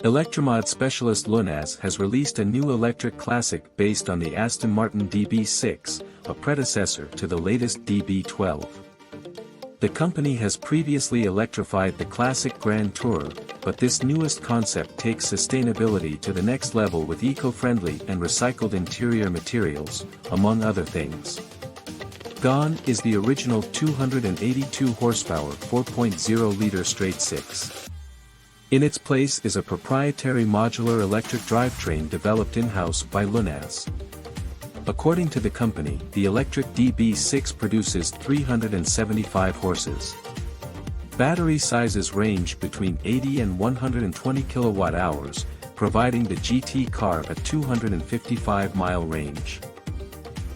Electromod specialist Lunaz has released a new electric classic based on the Aston Martin DB6, a predecessor to the latest DB12. The company has previously electrified the classic Grand Tourer, but this newest concept takes sustainability to the next level with eco-friendly and recycled interior materials, among other things. Gone is the original 282 horsepower 4.0-liter straight six. In its place is a proprietary modular electric drivetrain developed in-house by Lunaz. According to the company, the electric DB6 produces 375 horses. Battery sizes range between 80 and 120 kilowatt-hours, providing the GT car a 255-mile range.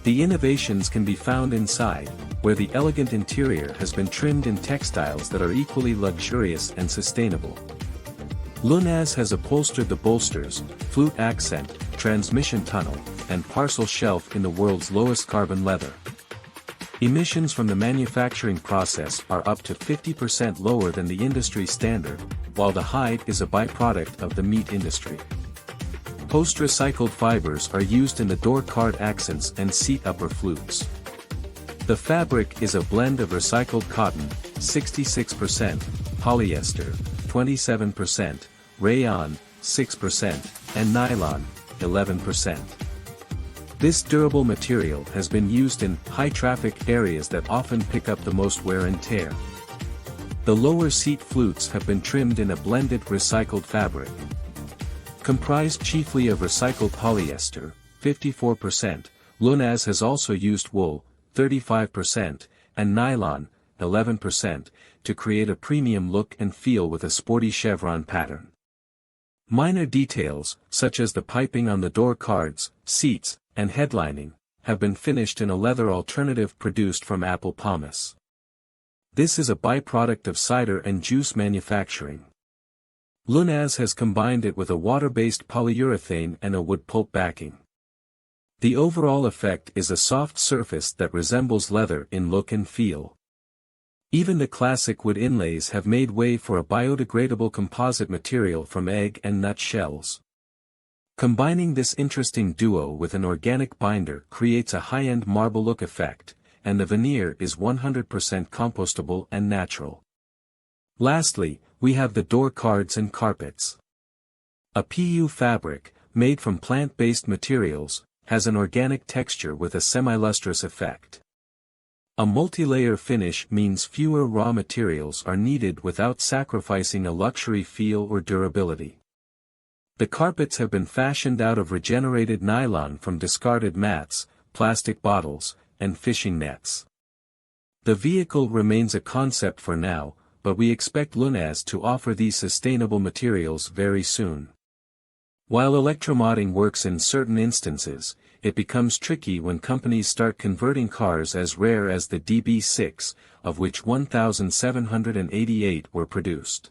The innovations can be found inside, where the elegant interior has been trimmed in textiles that are equally luxurious and sustainable. Lunaz has upholstered the bolsters, flute accent, transmission tunnel, and parcel shelf in the world's lowest carbon leather. Emissions from the manufacturing process are up to 50% lower than the industry standard, while the hide is a byproduct of the meat industry. Post-recycled fibers are used in the door card accents and seat upper flutes. The fabric is a blend of recycled cotton, 66%, polyester, 27%, rayon, 6%, and nylon, 11%. This durable material has been used in high-traffic areas that often pick up the most wear and tear. The lower seat flutes have been trimmed in a blended recycled fabric. Comprised chiefly of recycled polyester, 54%, Lunaz has also used wool, 35%, and nylon, 11%, to create a premium look and feel with a sporty chevron pattern. Minor details, such as the piping on the door cards, seats, and headlining, have been finished in a leather alternative produced from apple pomace. This is a byproduct of cider and juice manufacturing. Lunaz has combined it with a water-based polyurethane and a wood pulp backing. The overall effect is a soft surface that resembles leather in look and feel. Even the classic wood inlays have made way for a biodegradable composite material from egg and nut shells. Combining this interesting duo with an organic binder creates a high-end marble look effect, and the veneer is 100% compostable and natural. Lastly, we have the door cards and carpets. A PU fabric, made from plant-based materials, has an organic texture with a semi-lustrous effect. A multi-layer finish means fewer raw materials are needed without sacrificing a luxury feel or durability. The carpets have been fashioned out of regenerated nylon from discarded mats, plastic bottles, and fishing nets. The vehicle remains a concept for now, but we expect Lunaz to offer these sustainable materials very soon. While electromodding works in certain instances, it becomes tricky when companies start converting cars as rare as the DB6, of which 1,788 were produced.